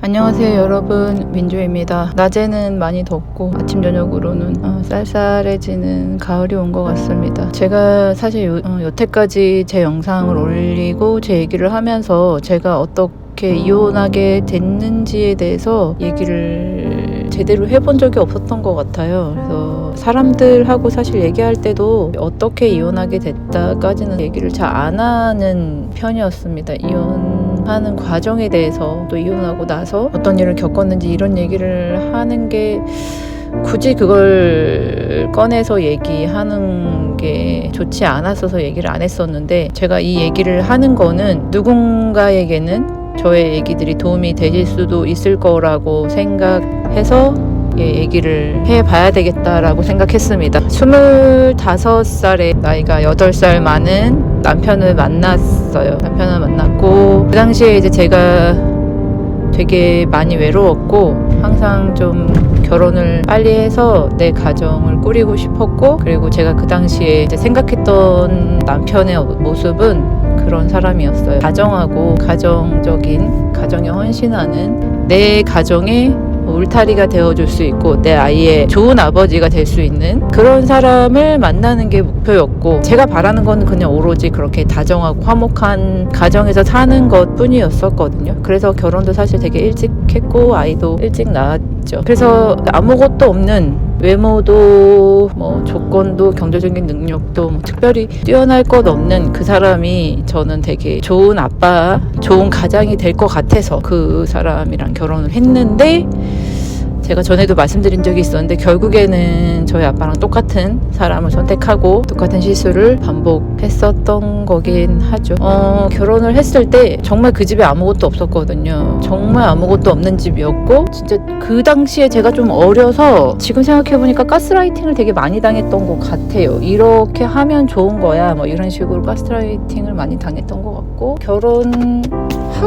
안녕하세요 여러분, 민주입니다. 낮에는 많이 덥고 아침 저녁으로는 쌀쌀해지는 가을이 온 것 같습니다. 제가 사실 여태까지 제 영상을 올리고 제 얘기를 하면서 제가 어떻게 이혼하게 됐는지에 대해서 얘기를 제대로 해본 적이 없었던 것 같아요. 그래서 사람들하고 사실 얘기할 때도 어떻게 이혼하게 됐다까지는 얘기를 잘 안 하는 편이었습니다. 이혼하는 과정에 대해서, 또 이혼하고 나서 어떤 일을 겪었는지 이런 얘기를 하는 게 굳이 그걸 꺼내서 얘기하는 게 좋지 않았어서 얘기를 안 했었는데, 제가 이 얘기를 하는 거는 누군가에게는 저의 얘기들이 도움이 되실 수도 있을 거라고 생각해서 얘기를 해봐야 되겠다라고 생각했습니다. 25살에 나이가 8살 많은 남편을 만났어요. 남편을 만났고, 그 당시에 이제 제가 되게 많이 외로웠고, 항상 좀 결혼을 빨리 해서 내 가정을 꾸리고 싶었고, 그리고 제가 그 당시에 이제 생각했던 남편의 모습은 그런 사람이었어요. 다정하고 가정적인, 가정에 헌신하는, 내 가정에 울타리가 되어줄 수 있고 내 아이의 좋은 아버지가 될 수 있는 그런 사람을 만나는 게 목표였고, 제가 바라는 건 그냥 오로지 그렇게 다정하고 화목한 가정에서 사는 것 뿐이었었거든요. 그래서 결혼도 사실 되게 일찍 했고 아이도 일찍 낳았죠. 그래서 아무것도 없는, 외모도 뭐 조건도 경제적인 능력도 뭐 특별히 뛰어날 것 없는 그 사람이 저는 되게 좋은 아빠, 좋은 가장이 될 것 같아서 그 사람이랑 결혼을 했는데, 제가 전에도 말씀드린 적이 있었는데 결국에는 저희 아빠랑 똑같은 사람을 선택하고 똑같은 실수를 반복했었던 거긴 하죠. 결혼을 했을 때 정말 그 집에 아무것도 없었거든요. 정말 아무것도 없는 집이었고, 진짜 그 당시에 제가 좀 어려서 지금 생각해보니까 가스라이팅을 되게 많이 당했던 것 같아요. 이렇게 하면 좋은 거야 뭐 이런 식으로 가스라이팅을 많이 당했던 것 같고, 결혼하고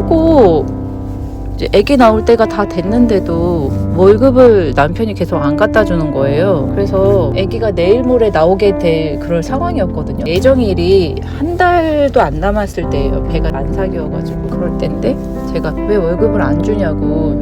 이제 아기 나올 때가 다 됐는데도 월급을 남편이 계속 안 갖다 주는 거예요. 그래서 아기가 내일 모레 나오게 될 그런 상황이었거든요. 예정일이 한 달도 안 남았을 때예요. 배가 안 사귀어가지고 그럴 때인데 제가 왜 월급을 안 주냐고,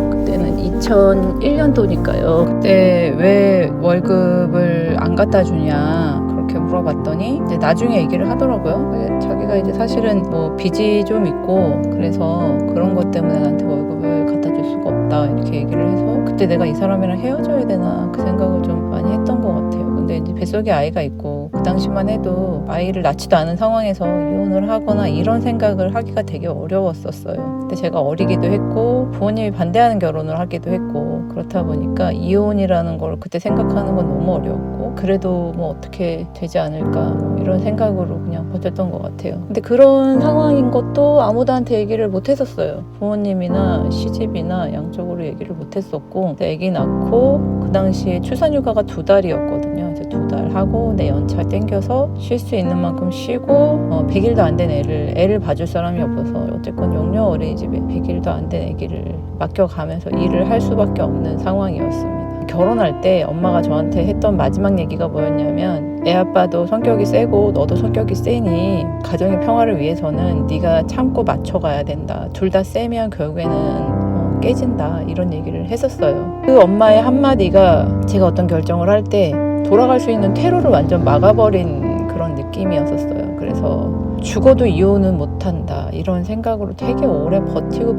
그때는 2001년도니까요. 그때 왜 월급을 안 갖다 주냐 그렇게 물어봤더니 이제 나중에 얘기를 하더라고요. 자기가 이제 사실은 뭐 빚이 좀 있고 그래서 그런 것 때문에 나한테 월급을 갖다 줄 수가 없다 이렇게 얘기를 해서, 그때 내가 이 사람이랑 헤어져야 되나 그 생각을 좀 많이 했던 것 같아요. 근데 이제 뱃속에 아이가 있고 그 당시만 해도 아이를 낳지도 않은 상황에서 이혼을 하거나 이런 생각을 하기가 되게 어려웠었어요. 그때 제가 어리기도 했고 부모님이 반대하는 결혼을 하기도 했고, 그렇다 보니까 이혼이라는 걸 그때 생각하는 건 너무 어려웠고, 그래도 뭐 어떻게 되지 않을까 뭐 이런 생각으로 그냥 버텼던 것 같아요. 근데 그런 상황인 것도 아무도한테 얘기를 못 했었어요. 부모님이나 시집이나 양쪽으로 얘기를 못 했었고, 아기 낳고 그 당시에 출산휴가가 2달이었거든요. 이제 2달 하고 내 연차 땡겨서 쉴 수 있는 만큼 쉬고, 100일도 안 된 애를 봐줄 사람이 없어서 어쨌건 영유아 어린이집에 100일도 안 된 애기를 맡겨가면서 일을 할 수밖에 없는 상황이었습니다. 결혼할 때 엄마가 저한테 했던 마지막 얘기가 뭐였냐면, 애 아빠도 성격이 세고 너도 성격이 세니 가정의 평화를 위해서는 네가 참고 맞춰가야 된다. 둘 다 세면 결국에는 깨진다. 이런 얘기를 했었어요. 그 엄마의 한마디가 제가 어떤 결정을 할 때 돌아갈 수 있는 퇴로를 완전 막아버린 그런 느낌이었었어요. 그래서 죽어도 이혼은 못한다 이런 생각으로 되게 오래 버티고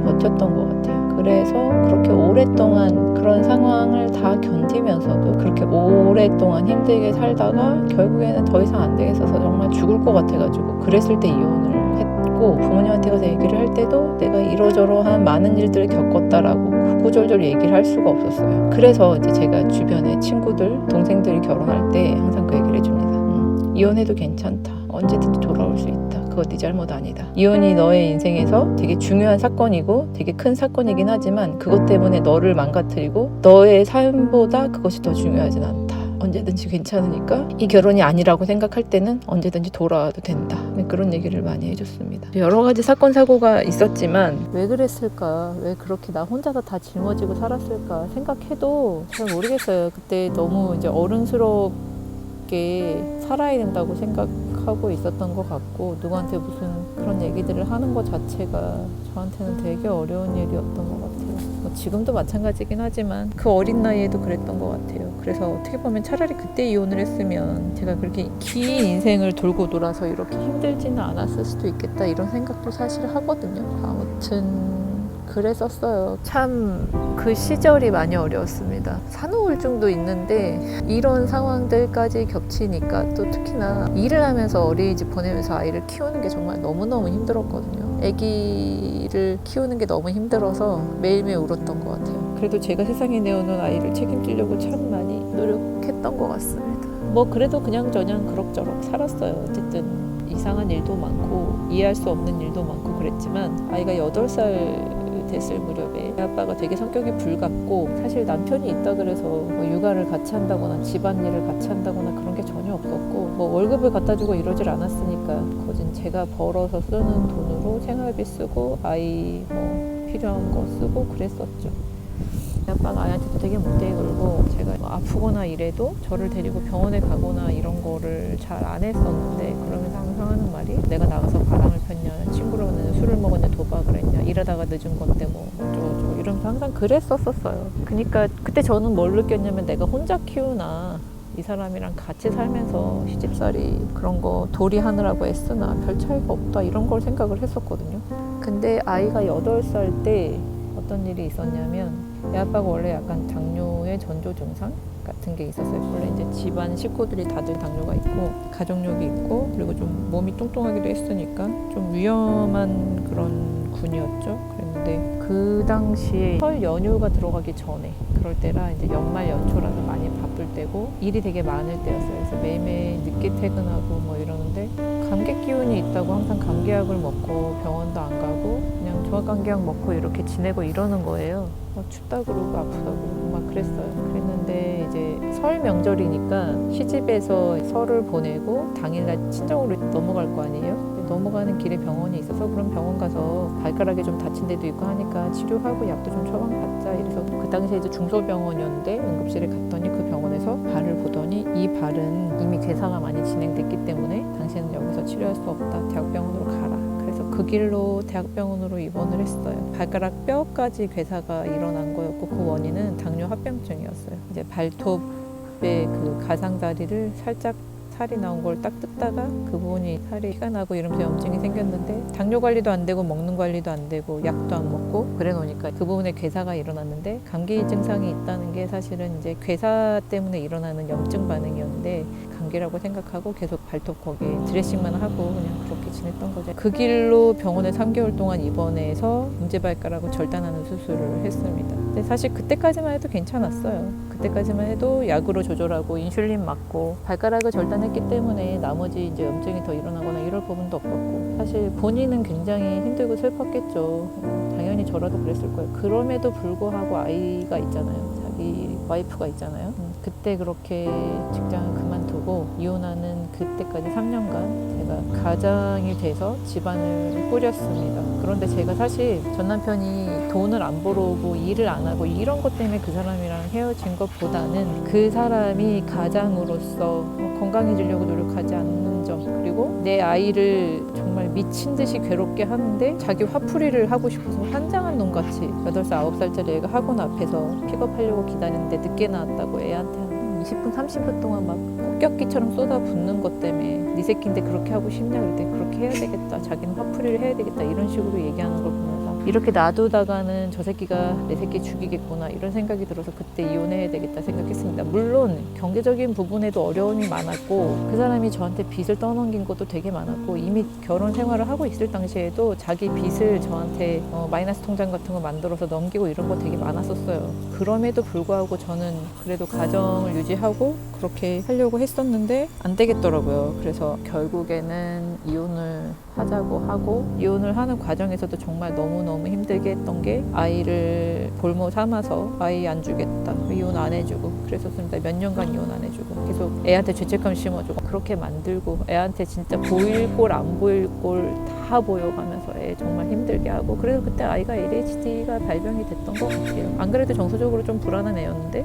버텼던 것 같아요. 그래서 그렇게 오랫동안 그런 상황을 다 견디면서도 그렇게 오랫동안 힘들게 살다가 결국에는 더 이상 안 되겠어서 정말 죽을 것 같아가지고 그랬을 때 이혼을 했고, 부모님한테 가서 얘기를 할 때도 내가 이러저러한 많은 일들을 겪었다라고 구구절절 얘기를 할 수가 없었어요. 그래서 이제 제가 주변에 친구들, 동생들이 결혼할 때 항상 그 얘기를 해줍니다. 이혼해도 괜찮다. 언제든지 돌아올 수 있다. 그거 네 잘못 아니다. 이혼이 너의 인생에서 되게 중요한 사건이고 되게 큰 사건이긴 하지만 그것 때문에 너를 망가뜨리고 너의 삶보다 그것이 더 중요하진 않다. 언제든지 괜찮으니까 이 결혼이 아니라고 생각할 때는 언제든지 돌아와도 된다. 그런 얘기를 많이 해줬습니다. 여러 가지 사건 사고가 있었지만 왜 그랬을까, 왜 그렇게 나 혼자서 다 짊어지고 살았을까 생각해도 잘 모르겠어요. 그때 너무 이제 어른스럽게 살아야 된다고 생각하고 생각하고 있었던 것 같고, 누구한테 무슨 그런 얘기들을 하는 것 자체가 저한테는 되게 어려운 일이었던 것 같아요. 뭐 지금도 마찬가지긴 하지만 그 어린 나이에도 그랬던 것 같아요. 그래서 어떻게 보면 차라리 그때 이혼을 했으면 제가 그렇게 긴 인생을 돌고 돌아서 이렇게 힘들지는 않았을 수도 있겠다, 이런 생각도 사실 하거든요. 아무튼 그랬었어요. 참 그 시절이 많이 어려웠습니다. 산후우울증도 있는데 이런 상황들까지 겹치니까, 또 특히나 일을 하면서 어린이집 보내면서 아이를 키우는 게 정말 너무너무 힘들었거든요. 아기를 키우는 게 너무 힘들어서 매일매일 울었던 것 같아요. 그래도 제가 세상에 내어놓은 아이를 책임지려고 참 많이 노력했던 것 같습니다. 뭐 그래도 그냥저냥 그럭저럭 살았어요. 어쨌든 이상한 일도 많고 이해할 수 없는 일도 많고 그랬지만, 아이가 8살 됐을 무렵에 아빠가 되게 성격이 불같고, 사실 남편이 있다 그래서 뭐 육아를 같이 한다거나 집안일을 같이 한다거나 그런 게 전혀 없었고, 뭐 월급을 갖다 주고 이러질 않았으니까 거진 제가 벌어서 쓰는 돈으로 생활비 쓰고 아이 뭐 필요한 거 쓰고 그랬었죠. 아빠가 아이한테도 되게 못되게 굴고, 제가 뭐 아프거나 이래도 저를 데리고 병원에 가거나 이런 거를 잘 안 했었는데, 그러면서 항상 하는 말이, 내가 나가서 바람을 폈냐, 친구랑은 술을 먹었냐, 도박을 했냐, 일하다가 늦은 건데 뭐 어쩌고저쩌고 이러면서 항상 그랬었어요. 그러니까 그때 저는 뭘 느꼈냐면, 내가 혼자 키우나 이 사람이랑 같이 살면서 시집살이 그런 거 도리하느라고 애쓰나 별 차이가 없다, 이런 걸 생각을 했었거든요. 근데 아이가 8살 때 어떤 일이 있었냐면, 애 아빠가 원래 약간 당뇨의 전조 증상 같은 게 있었어요. 원래 이제 집안 식구들이 다들 당뇨가 있고 가족력이 있고, 그리고 좀 몸이 뚱뚱하기도 했으니까 좀 위험한 그런 군이었죠. 그랬는데 그 당시에 설 연휴가 들어가기 전에, 그럴 때라 이제 연말 연초라서 많이 바쁠 때고 일이 되게 많을 때였어요. 그래서 매일매일 늦게 퇴근하고 뭐 이러는데, 감기 기운이 있다고 항상 감기약을 먹고 병원도 안 가고 그냥 종합감기약 먹고 이렇게 지내고 이러는 거예요. 춥다 그러고 아프다 그러고 막 그랬어요. 그랬는데 이제 설 명절이니까 시집에서 설을 보내고 당일날 친정으로 넘어갈 거 아니에요. 넘어가는 길에 병원이 있어서, 그럼 병원 가서 발가락에 좀 다친 데도 있고 하니까 치료하고 약도 좀 처방받자, 이래서 그 당시에 이제 중소병원이었는데 응급실에 갔더니 그 병원에서 발을 보더니, 이 발은 이미 괴사가 많이 진행됐기 때문에 당신은 여기서 치료할 수 없다, 대학병원으로 가라. 그래서 그 길로 대학병원으로 입원을 했어요. 발가락 뼈까지 괴사가 일어난 거였고, 그 원인은 당뇨 합병증이었어요. 이제 발톱의 그 가장자리를 살짝 살이 나온 걸 딱 뜯다가 그 부분이 살이 피가 나고 이러면서 염증이 생겼는데, 당뇨 관리도 안 되고 먹는 관리도 안 되고 약도 안 먹고 그래 놓으니까 그 부분에 괴사가 일어났는데, 감기 증상이 있다는 게 사실은 이제 괴사 때문에 일어나는 염증 반응이었는데, 감기라고 생각하고 계속 발톱 거기에 드레싱만 하고 그냥 그렇게 지냈던 거죠. 그 길로 병원에 3개월 동안 입원해서 문제발가락을 절단하는 수술을 했습니다. 근데 사실 그때까지만 해도 괜찮았어요. 그때까지만 해도 약으로 조절하고 인슐린 맞고 발가락을 절단했기 때문에 나머지 이제 염증이 더 일어나거나 이럴 부분도 없었고, 사실 본인은 굉장히 힘들고 슬펐겠죠. 당연히 저라도 그랬을 거예요. 그럼에도 불구하고 아이가 있잖아요. 자기 와이프가 있잖아요. 그때 그렇게 직장을 그만두고 이혼하는 그때까지 3년간 제가 가장이 돼서 집안을 꾸렸습니다. 그런데 제가 사실 전 남편이 돈을 안 벌어오고 일을 안 하고 이런 것 때문에 그 사람이랑 헤어진 것보다는, 그 사람이 가장으로서 건강해지려고 노력하지 않는 점, 그리고 내 아이를 정말 미친 듯이 괴롭게 하는데 자기 화풀이를 하고 싶어서 환장한 놈같이 8살, 9살짜리 애가 학원 앞에서 픽업하려고 기다리는데 늦게 나왔다고 애한테 한 20분, 30분 동안 막 폭격기처럼 쏟아붓는 것 때문에, 네 새끼인데 그렇게 하고 싶냐 그랬더니 그렇게 해야 되겠다, 자기는 화풀이를 해야 되겠다, 이런 식으로 얘기하는 걸 보면서 이렇게 놔두다가는 저 새끼가 내 새끼 죽이겠구나, 이런 생각이 들어서 그때 이혼해야 되겠다 생각했습니다. 물론 경제적인 부분에도 어려움이 많았고, 그 사람이 저한테 빚을 떠넘긴 것도 되게 많았고, 이미 결혼 생활을 하고 있을 당시에도 자기 빚을 저한테 마이너스 통장 같은 거 만들어서 넘기고 이런 거 되게 많았었어요. 그럼에도 불구하고 저는 그래도 가정을 유지하고 그렇게 하려고 했었는데 안 되겠더라고요. 그래서 결국에는 이혼을 하자고 하고, 이혼을 하는 과정에서도 정말 너무너무 힘들게 했던 게, 아이를 볼모 삼아서 아이 안 주겠다, 이혼 안 해주고 그랬었습니다. 몇 년간 이혼 안 해주고 계속 애한테 죄책감 심어주고 그렇게 만들고, 애한테 진짜 보일 꼴 안 보일 꼴 다 보여가면서 애 정말 힘들게 하고, 그래서 그때 아이가 ADHD가 발병이 됐던 것 같아요. 안 그래도 정서적으로 좀 불안한 애였는데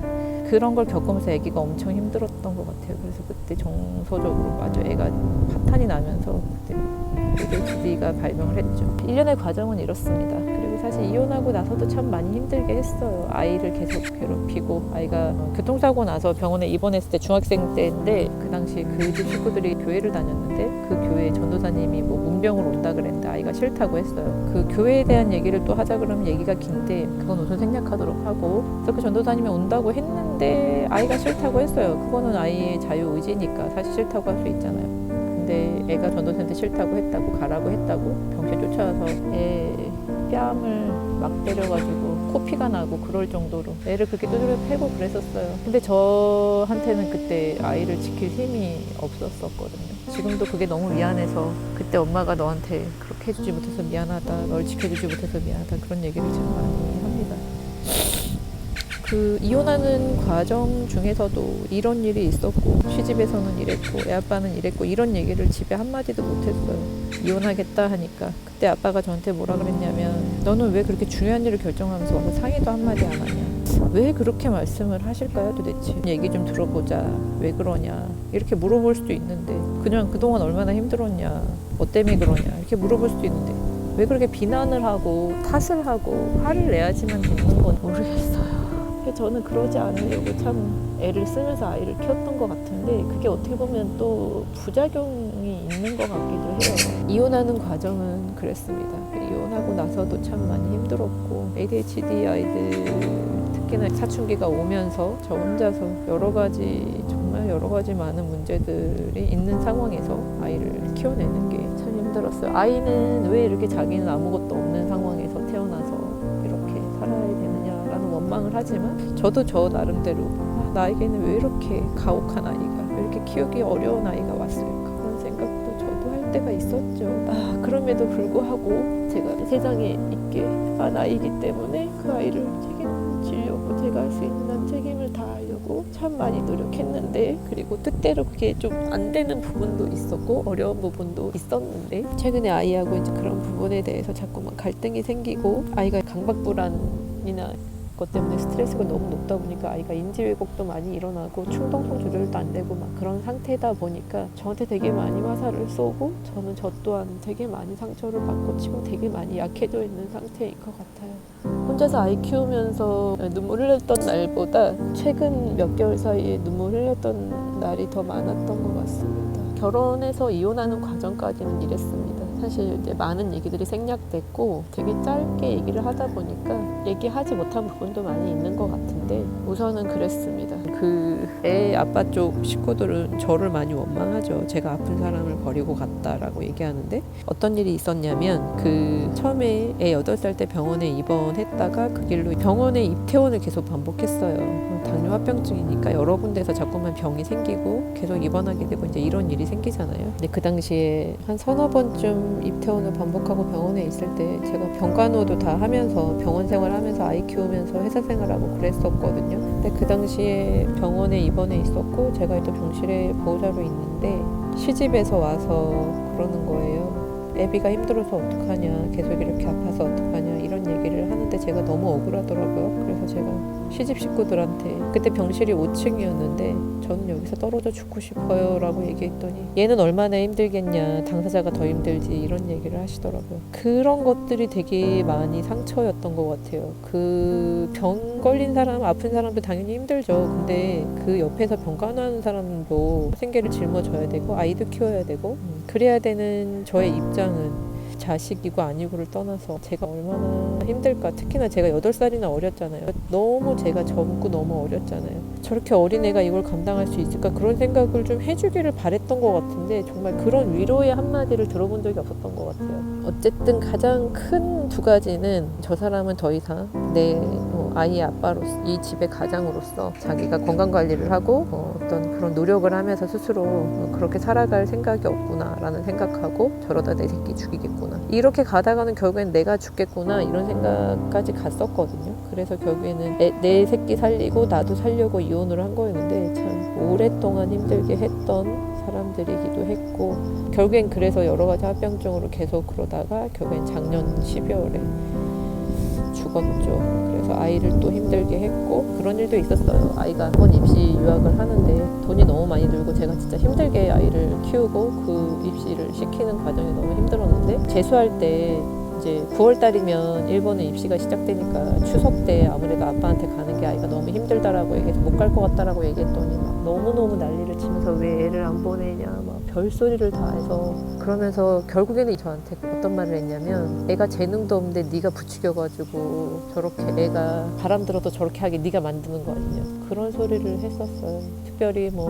그런 걸 겪으면서 아기가 엄청 힘들었던 것 같아요. 그래서 그때 정서적으로 마저 애가 파탄이 나면서 그때 ADHD가 발병을 했죠. 1년의 과정은 이렇습니다. 그리고 사실 이혼하고 나서도 참 많이 힘들게 했어요. 아이를 계속 괴롭히고, 아이가 교통사고 나서 병원에 입원했을 때 중학생 때인데, 그 당시 그 집 식구들이 교회를 다녔는데 그 교회 전도사님이 뭐 문병으로 온다 그랬는데 아이가 싫다고 했어요. 그 교회에 대한 얘기를 또 하자 그러면 얘기가 긴데 그건 우선 생략하도록 하고, 그래서 그 전도사님이 온다고 했는데 아이가 싫다고 했어요. 그거는 아이의 자유의지니까 사실 싫다고 할 수 있잖아요. 근데 애가 전도사한테 싫다고 했다고, 가라고 했다고 병실 쫓아와서 애 뺨을 막 때려가지고 코피가 나고 그럴 정도로 애를 그렇게 두드려 패고 그랬었어요. 근데 저한테는 그때 아이를 지킬 힘이 없었거든요. 지금도 그게 너무 미안해서 그때 엄마가 너한테 그렇게 해주지 못해서 미안하다, 널 지켜주지 못해서 미안하다, 그런 얘기를 좀 많이 합니다. 그 이혼하는 과정 중에서도 이런 일이 있었고, 시집에서는 이랬고, 애 아빠는 이랬고, 이런 얘기를 집에 한마디도 못했어요. 이혼하겠다 하니까 그때 아빠가 저한테 뭐라 그랬냐면, 너는 왜 그렇게 중요한 일을 결정하면서 와서 상의도 한마디 안 하냐, 왜 그렇게 말씀을 하실까요 도대체, 얘기 좀 들어보자, 왜 그러냐, 이렇게 물어볼 수도 있는데, 그냥 그동안 얼마나 힘들었냐, 뭐 때문에 그러냐, 이렇게 물어볼 수도 있는데 왜 그렇게 비난을 하고 탓을 하고 화를 내야지만 되는 건 모르겠어요. 저는 그러지 않으려고 참 애를 쓰면서 아이를 키웠던 것 같은데, 그게 어떻게 보면 또 부작용이 있는 것 같기도 해요. 이혼하는 과정은 그랬습니다. 이혼하고 나서도 참 많이 힘들었고, ADHD 아이들 특히나 사춘기가 오면서 저 혼자서 정말 여러 가지 많은 문제들이 있는 상황에서 아이를 키워내는 게 참 힘들었어요. 아이는 왜 이렇게 자기는 아무것도 없는 상황에서 태어나서 이렇게 살아야 되느냐라는 원망을 하지만, 저도 저 나름대로 나에게는 왜 이렇게 가혹한 아이가, 왜 이렇게 키우기 어려운 아이가 왔을까, 그런 생각도 저도 할 때가 있었죠. 그럼에도 불구하고 제가 세상에 있게 한 아이이기 때문에 그 아이를 책임지려고, 제가 할 수 있는 한 책임을 다하려고 참 많이 노력했는데, 그리고 뜻대로 그게 좀 안 되는 부분도 있었고 어려운 부분도 있었는데, 최근에 아이하고 이제 그런 부분에 대해서 자꾸만 갈등이 생기고, 아이가 강박불안이나 것 때문에 스트레스가 너무 높다 보니까 아이가 인지 왜곡도 많이 일어나고 충동성 조절도 안 되고 막 그런 상태다 보니까 저한테 되게 많이 화살을 쏘고, 저는 저 또한 되게 많이 상처를 받고 지금 되게 많이 약해져 있는 상태인 것 같아요. 혼자서 아이 키우면서 눈물 흘렸던 날보다 최근 몇 개월 사이에 눈물 흘렸던 날이 더 많았던 것 같습니다. 결혼해서 이혼하는 과정까지는 이랬습니다. 사실 이제 많은 얘기들이 생략됐고 되게 짧게 얘기를 하다 보니까 얘기하지 못한 부분도 많이 있는 것 같은데, 우선은 그랬습니다. 그 애 아빠 쪽 식구들은 저를 많이 원망하죠. 제가 아픈 사람을 버리고 갔다라고 얘기하는데, 어떤 일이 있었냐면, 그 처음에 애 8살 때 병원에 입원했다가 그 길로 병원에 입퇴원을 계속 반복했어요. 당뇨 합병증이니까 여러 군데서 자꾸만 병이 생기고 계속 입원하게 되고 이제 이런 일이 생기잖아요. 근데 그 당시에 한 서너 번쯤 입퇴원을 반복하고 병원에 있을 때 제가 병간호도 다 하면서 병원 생활하면서 아이 키우면서 회사 생활하고 그랬었거든요. 근데 그 당시에 병원에 입원해 있었고 제가 또 병실에 보호자로 있는데, 시집에서 와서 그러는 거예요. 애비가 힘들어서 어떡하냐, 계속 이렇게 아파서 어떡하냐, 이런 얘기를 하는데 제가 너무 억울하더라고요. 그래서 제가 시집 식구들한테, 그때 병실이 5층이었는데 저는 여기서 떨어져 죽고 싶어요 라고 얘기했더니, 얘는 얼마나 힘들겠냐, 당사자가 더 힘들지, 이런 얘기를 하시더라고요. 그런 것들이 되게 많이 상처였던 것 같아요. 그 병 걸린 사람, 아픈 사람도 당연히 힘들죠. 근데 그 옆에서 병간호하는 사람도 생계를 짊어져야 되고 아이도 키워야 되고, 그래야 되는 저의 입장은 자식이고 아니고를 떠나서 제가 얼마나 힘들까. 특히나 제가 8살이나 어렸잖아요. 너무 제가 젊고 너무 어렸잖아요. 저렇게 어린애가 이걸 감당할 수 있을까, 그런 생각을 좀 해주기를 바랬던 것 같은데, 정말 그런 위로의 한마디를 들어본 적이 없었던 것 같아요. 어쨌든 가장 큰 2가지는, 저 사람은 더 이상 내 아이의 아빠로서, 이 집의 가장으로서 자기가 건강관리를 하고 어떤 그런 노력을 하면서 스스로 그렇게 살아갈 생각이 없구나 라는 생각하고, 저러다 내 새끼 죽이겠구나, 이렇게 가다가는 결국엔 내가 죽겠구나, 이런 생각까지 갔었거든요. 그래서 결국에는 내 새끼 살리고 나도 살려고 이혼을 한 거였는데, 참 오랫동안 힘들게 했던 사람들이기도 했고, 결국엔 그래서 여러 가지 합병증으로 계속 그러다가 결국엔 작년 12월에 죽었죠. 그래서 아이를 또 힘들게 했고 그런 일도 있었어요. 아이가 한번 입시 유학을 하는데 돈이 너무 많이 들고 제가 진짜 힘들게 아이를 키우고 그 입시를 시키는 과정이 너무 힘들었는데 재수할 때 이제 9월 달이면 일본에 입시가 시작되니까 추석 때 아무래도 아빠한테 가는 게 아이가 너무 힘들다라고 얘기해서 못 갈 것 같다라고 얘기했더니 막 너무너무 난리를 치면서 왜 애를 안 보내냐 막 별소리를 다 해서 그러면서 결국에는 저한테 어떤 말을 했냐면 애가 재능도 없는데 네가 부추겨가지고 저렇게 애가 바람 들어도 저렇게 하게 네가 만드는 거 아니냐 그런 소리를 했었어요. 특별히 뭐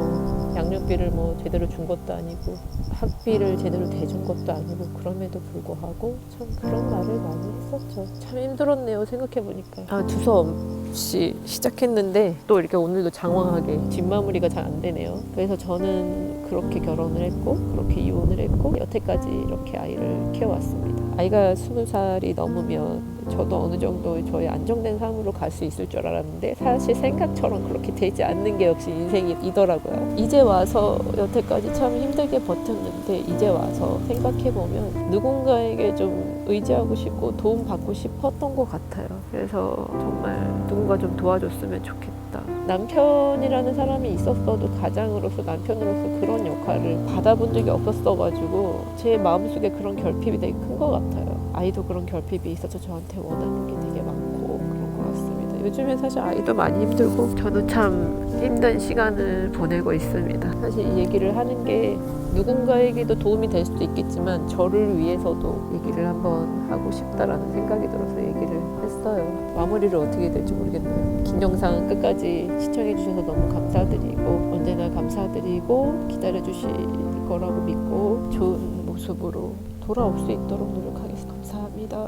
양육비를 뭐 제대로 준 것도 아니고 학비를 제대로 대준 것도 아니고 그럼에도 불구하고 참 그런 말을 많이 했었죠. 참 힘들었네요 생각해보니까. 두서없이 시작했는데 또 이렇게 오늘도 장황하게 뒷마무리가 잘 안 되네요. 그래서 저는 그렇게 결혼을 했고 그렇게 이혼을 했고 여태까지 이렇게 아이를 키워왔습니다. 아이가 20살이 넘으면 저도 어느 정도 저의 안정된 삶으로 갈 수 있을 줄 알았는데 사실 생각처럼 그렇게 되지 않는 게 역시 인생이더라고요. 이제 와서 여태까지 참 힘들게 버텼는데 이제 와서 생각해보면 누군가에게 좀 의지하고 싶고 도움받고 싶었던 것 같아요. 그래서 정말 누군가 좀 도와줬으면 좋겠다. 남편이라는 사람이 있었어도 가장으로서 남편으로서 그런 역할을 받아본 적이 없었어가지고 제 마음속에 그런 결핍이 되게 큰 것 같아요. 아이도 그런 결핍이 있어서 저한테 원하는 게 되게 많고 그런 것 같습니다. 요즘에 사실 아이도 많이 힘들고 저도 참 힘든 시간을 보내고 있습니다. 사실 이 얘기를 하는 게 누군가에게도 도움이 될 수도 있겠지만 저를 위해서도 얘기를 한번 하고 싶다라는 생각이 들어서 얘기를 했어요. 마무리를 어떻게 될지 모르겠네요. 긴 영상 끝까지 시청해 주셔서 너무 감사드리고 언제나 감사드리고 기다려 주실 거라고 믿고 좋은 모습으로 돌아올 수 있도록 노력하겠습니다. 감사합니다.